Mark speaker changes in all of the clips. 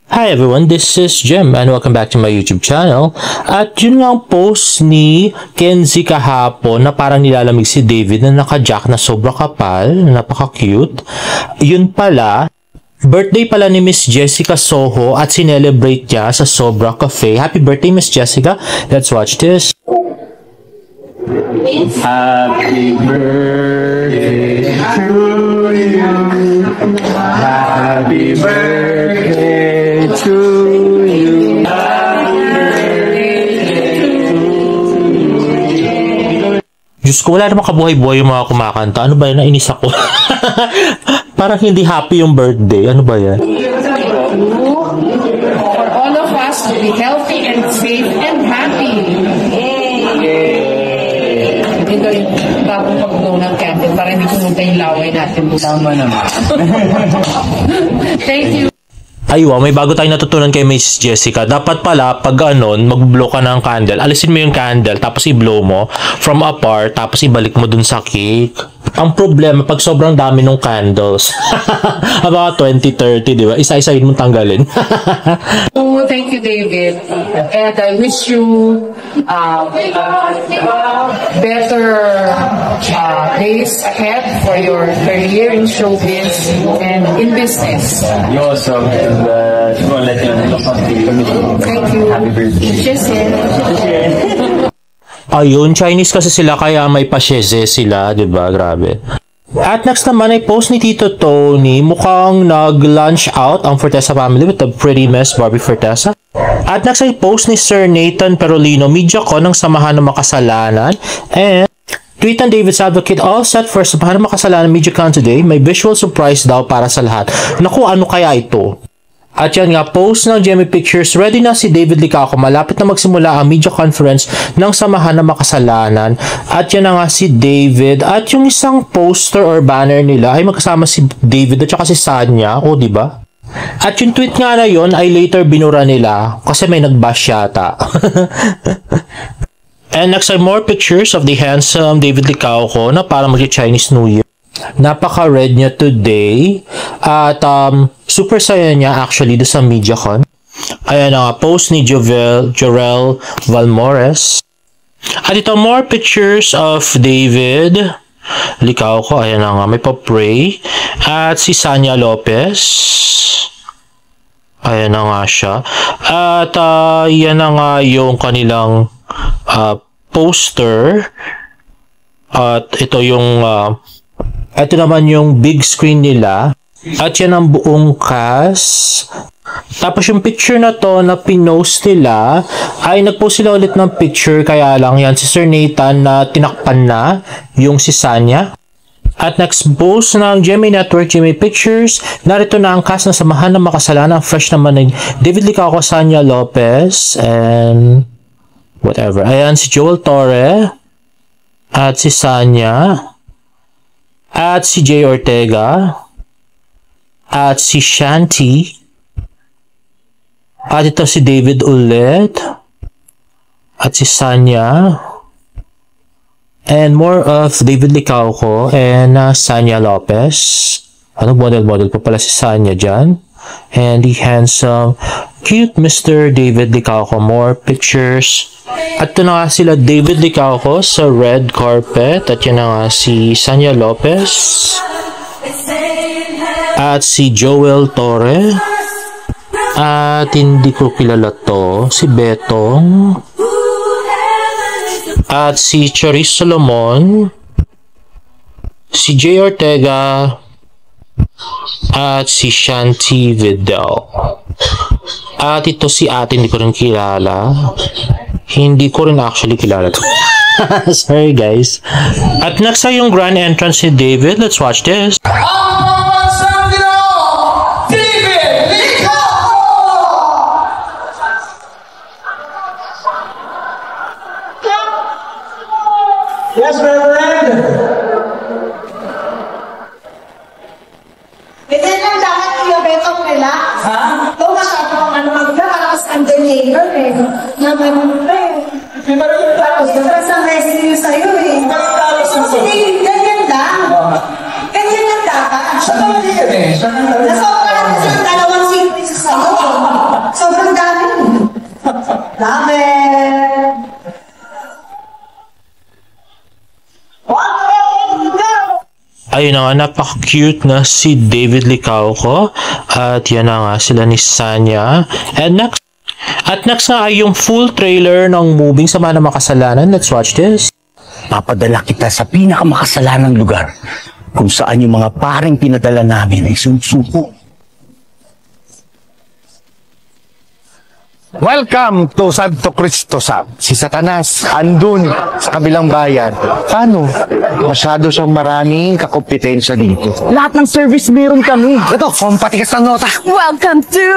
Speaker 1: Hi everyone, this is Jim and welcome back to my YouTube channel. At yun nga ang post ni Kenzie kahapon na parang nilalamig si David na naka-jack na sobra kapal, napaka-cute. Yun pala, birthday pala ni Miss Jessica Soho at sinelebrate niya sa Sobra Cafe. Happy birthday Miss Jessica. Let's watch this. Happy birthday to you. Happy birthday to you. Diyos ko, wala naman kabuhay-buhay yung mga kumakanta. Ano ba yan? Nainis ako. Parang hindi happy yung birthday. Ano ba yan?
Speaker 2: For all of us to be healthy and safe and happy. Ito yung bagong pag-blow ng candle para hindi kumunta yung laway natin.
Speaker 3: Tama naman.
Speaker 2: Thank you.
Speaker 1: Ay, wow, may bago tayong natutunan kay Miss Jessica. Dapat pala, pag mag-blow ka ng candle, alisin mo yung candle, tapos i-blow mo from apart, tapos ibalik mo dun sa cake. Ang problema, pag sobrang dami ng candles, about 20-30, di ba? Isa-isahin mong tanggalin.
Speaker 2: Oh, thank you, David. And I wish you better days ahead for your career in showbiz and in business.
Speaker 3: You also will let you know something.
Speaker 2: Thank you.
Speaker 3: Happy birthday.
Speaker 1: Ayun, Chinese kasi sila kaya may pasyese sila, di ba? Grabe. At next naman ay post ni Tito Tony, mukhang nag-lunch out ang Fortesa family with the pretty Miss Barbie Fortesa. At next ay post ni Sir Nathan Perolino, media ko ng Samahan ng Makasalanan. And tweet ng David's Advocate, all set for Samahan ng Makasalanan media con today. May visual surprise daw para sa lahat. Naku, ano kaya ito? At yan nga, post ng Jemmy Pictures, ready na si David Licauco. Malapit na magsimula ang media conference ng Samahan ng Makasalanan. At yan na nga si David. At yung isang poster or banner nila ay magkasama si David at saka si Sanya. O, di ba? At yung tweet nga na yon ay later binura nila kasi may nag-bash yata. And next ay more pictures of the handsome David Licauco na parang mag-Chinese New Year. Napaka-red niya today. At super saya niya actually do sa MediaCon. Ayan nga, post ni Jorel Valmores. At ito, more pictures of David Licauco. Ayan nga, may pa-pray. At si Sanya Lopez. Ayan na nga siya. At yan na nga yung kanilang poster. At ito yung ito naman yung big screen nila. At yan ang buong cast. Tapos yung picture na to na pinost nila, ay nagpost sila ulit ng picture. Kaya lang yan si Sir Nathan na tinakpan na yung si Sanya. At next post ng GMA Network, GMA Pictures, narito na ang cast na Samahan ng Makasalanan. Fresh naman ng David Licauco, Sanya Lopez, and whatever. Ayan si Joel Torre, at si Sanya, at si Jay Ortega, at si Shanti, at ito si David ulit, at si Sanya, and more of David Licauco and Sanya Lopez. Ano, model pa pala si Sanya dyan. And the handsome, cute Mr. David Licauco. More pictures. At ito na nga sila David Licauco sa red carpet. At yan na nga si Sanya Lopez. At si Joel Torre. At hindi ko kilala to. Si Betong. At si Charis Solomon. Si Jay Ortega. At si Shanti Vidal. At ito si ate, hindi ko rin kilala. Hindi ko rin actually kilala to. Sorry guys. At next ay yung grand entrance ni David. Let's watch this.
Speaker 4: Yes, Reverend.
Speaker 5: Hindi lang dapat yung betong nila.
Speaker 4: Ha?
Speaker 5: Ito masyadong magkakakas undertaker eh. Naman eh.
Speaker 4: May maraming talos.
Speaker 5: Para sa wrestling sa'yo eh. Kasi ganyan lang. Ganyan lang dapat.
Speaker 4: Siya naman yan eh.
Speaker 5: Nasobrahan kasi ng dalawang singles sa'yo.
Speaker 1: Ayun na nga, napaka-cute na si David Licauco. At yan na nga, sila ni Sanya. At next nga ay yung full trailer ng movie Sama ng Makasalanan. Let's watch this.
Speaker 6: Papadala kita sa pinakamakasalanang lugar kung saan yung mga paring pinadala namin ay sumusuko. Welcome to Santo Cristo Sab. Si Satanas andun sa kabilang bayan. Paano? Masyado siyang maraming kakompetensya dito. Lahat ng service meron kami. Ito, pampatikas ng nota.
Speaker 5: Welcome to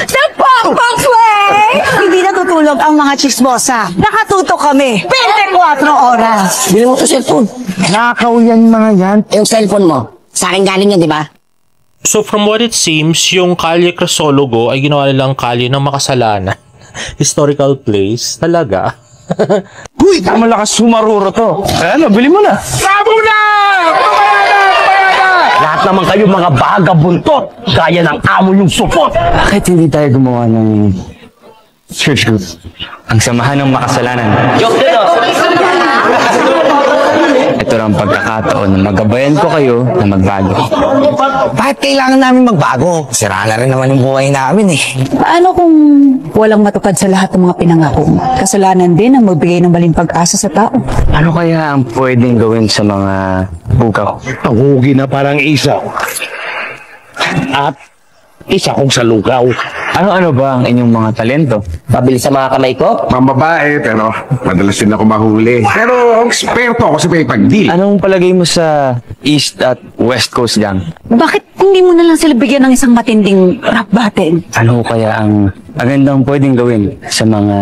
Speaker 5: the Pong Play! Hindi natutulog ang mga chismosa. Nakatutok kami. 24 oras.
Speaker 7: Bili mo ito cellphone.
Speaker 6: Nakaw yan mga yan.
Speaker 7: Yung cellphone mo, sa akin galing yun, di ba?
Speaker 1: So from what it seems, yung Kalye Crisologo ay ginawa nilang kalye ng makasalanan. Historical place. Talaga.
Speaker 6: Uy, malakas sumaruro to. Ano, bili mo na. Sabo na! Lahat naman kayo mga bagabuntot. Kaya ng amo yung supot. Bakit hindi tayo gumawa ng church group? Ang samahan ng makasalanan. Ito lang pagkakataon na magabayan ko kayo na magbago.
Speaker 7: Bakit kailangan namin magbago? Sira na rin naman yung buhay namin eh.
Speaker 8: Paano kung walang matupad sa lahat ng mga pinangako mo? Kasalanan din ang magbigay ng maling pag-asa sa tao.
Speaker 6: Ano kaya ang pwedeng gawin sa mga bugaw? Pangugi na parang isaw. At isa kong sa lugaw. Ano-ano ba ang inyong mga talento?
Speaker 7: Pabilis sa mga kamay ko?
Speaker 9: Mambabae, pero madalas din ako mahuli. Pero eksperto ako sa pagpagdi.
Speaker 6: Anong palagay mo sa East at West Coast gang?
Speaker 8: Bakit hindi mo na lang sila bigyan ng isang matinding rap battle?
Speaker 6: Ano kaya ang magandang pwedeng gawin sa mga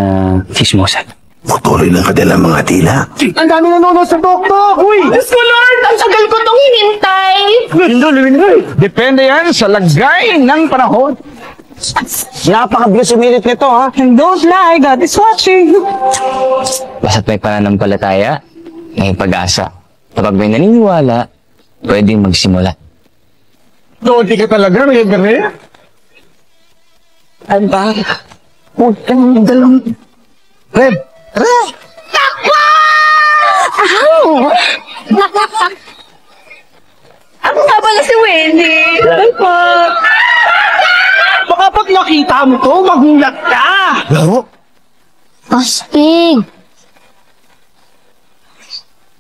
Speaker 6: chismosa?
Speaker 9: Patuloy ng kanilang mga tila.
Speaker 6: Ang dami nanonood sa TokTok! Uy!
Speaker 5: Diyos ko, Lord! Ang tagal ko itong hinintay!
Speaker 6: Depende yan sa lagay ng panahon. Napakabilis umilit nito, ha?
Speaker 8: And don't lie, God is watching.
Speaker 6: Basta't may pananampalataya, may pag-asa. Kapag may naniniwala, pwedeng magsimula.
Speaker 9: Hindi ka talaga, Reverend?
Speaker 8: Ano ba? Huwag kang dalawang...
Speaker 6: Reb!
Speaker 5: Takbo! Ako nga pala si Wendy.
Speaker 4: Baka pag nakita mo to, magulat ka!
Speaker 6: Laro?
Speaker 5: Astig!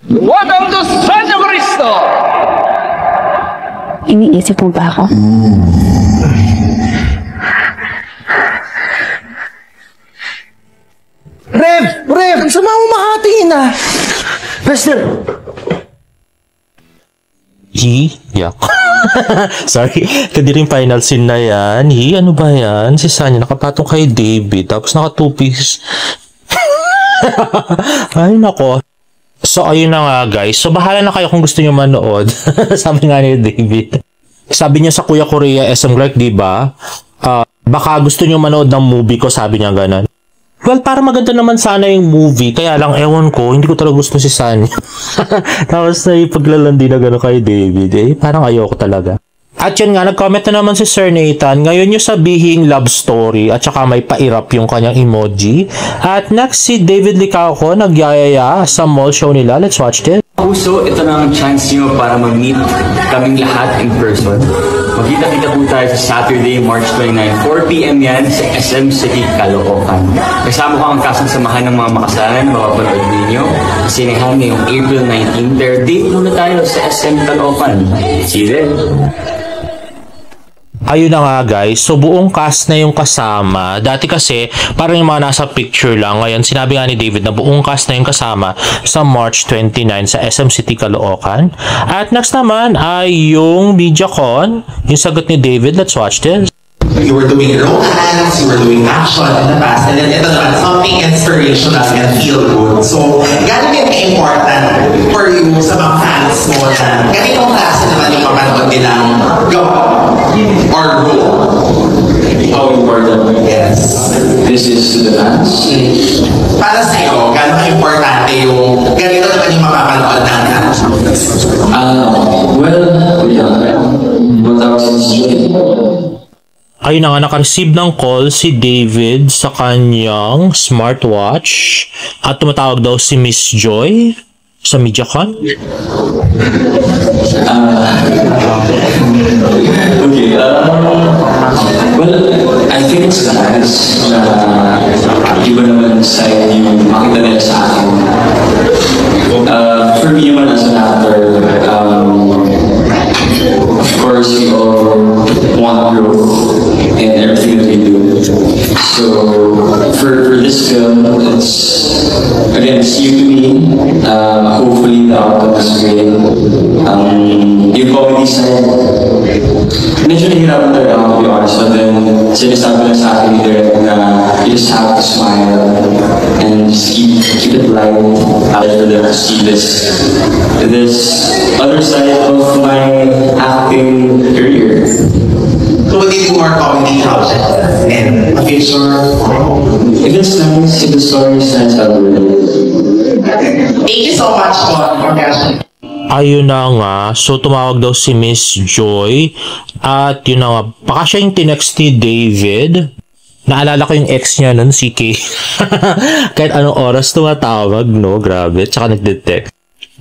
Speaker 4: Welcome to Santo Cristo!
Speaker 8: Iniisip mo ba ako?
Speaker 6: Rev! Ang sama mo makatingin, ha? Bester!
Speaker 1: Yak. Sorry. Hindi rin final scene na yan. Ano ba yan? Si Sanya nakapatong kay David. Tapos naka two-piece. Ay, nako. So, ayun na nga, guys. So, bahala na kayo kung gusto nyo manood. Sabi nga ni David. Sabi niya sa Kuya Korea SM Clark, diba? Baka gusto nyo manood ng movie ko. Sabi niya ganun. Well, para maganda naman sana yung movie. Kaya lang, ewan ko, hindi ko talaga gusto si Sanya. Tapos na ipaglalandi na gano'n kay David. Parang ayoko talaga. At yun nga, nag-comment na naman si Sir Nathan. Ngayon yung sabihing love story at saka may pairap yung kanyang emoji. At next, si David Licauco nagyayaya sa mall show nila. Let's watch this.
Speaker 3: So, ito na ang chance nyo para mag-meet kaming lahat in person. Magkita-kita po tayo sa Saturday, March 29, 4 p.m. yan sa SM City, Caloocan. Kasama ko ang kasang samahan ng mga makasalanan, mapapanood ninyo. Sinehan ngayong April 19. Pero date muna tayo sa SM Caloocan. See you there.
Speaker 1: Ayun na nga guys, so buong cast na yung kasama. Dati kasi parang yung mga nasa picture lang. Ngayon sinabi nga ni David na buong cast na yung kasama sa March 29 sa SM City Caloocan. At next naman ay yung MediaCon, yung sagot ni David. Let's watch this.
Speaker 10: You were doing romance, you were doing action in the past, and then ito naman, something inspirational and feel good. So, gano'n yung important for you sa mga fans mo na ganitong klase naman yung mapanood nilang job or role.
Speaker 3: How important
Speaker 10: Yes.
Speaker 3: this is to the fans?
Speaker 10: Para sa'yo, gano'n ka-importante yung ganito naman yung mapapanood ng fans?
Speaker 3: What I was saying.
Speaker 1: Ayun na nga, naka-receive ng call si David sa kanyang smartwatch at tumatawag daw si Miss Joy. sa MediaCon?
Speaker 3: Okay, well, I think it's nice na iba naman side yung makita nila sa akin. For me naman as an actor, of course, we all want growth in everything that we do. So, for this film, it's new to me. Hopefully, the outcome is great. Yung comedy side, medyo nahihirapan talaga ako, to be honest. But then, sinasabi lang sa akin ni Direk na you just have to smile and just keep it light for them to see this other side of my acting career.
Speaker 10: So would you do more comedy projects and a future?
Speaker 3: If it's nice, if the story is nice, I'll do it.
Speaker 10: Thank you so much for guys.
Speaker 1: Ayun na nga, so tumawag daw si Miss Joy at yun na nga, baka siya yung tinext ni David. Naalala ko yung ex niya nun, si Kay. Kahit anong oras tumatawag, no? Grabe, tsaka nagdetect.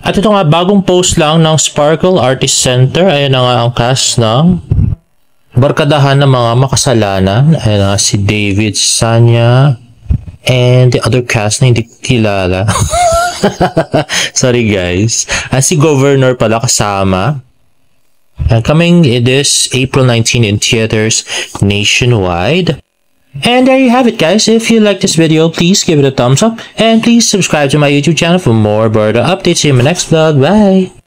Speaker 1: At ito nga, bagong post lang ng Sparkle Artist Center. Ayun na nga ang cast ng barkadahan ng mga makasalanan. Ayun na nga, si David, Sanya, and the other cast na hindi kilala. Sorry guys. Si Governor pala kasama. And coming this April 19 in theaters nationwide. And there you have it guys. If you like this video, please give it a thumbs up. And please subscribe to my YouTube channel for more Barda updates. See you in my next vlog. Bye!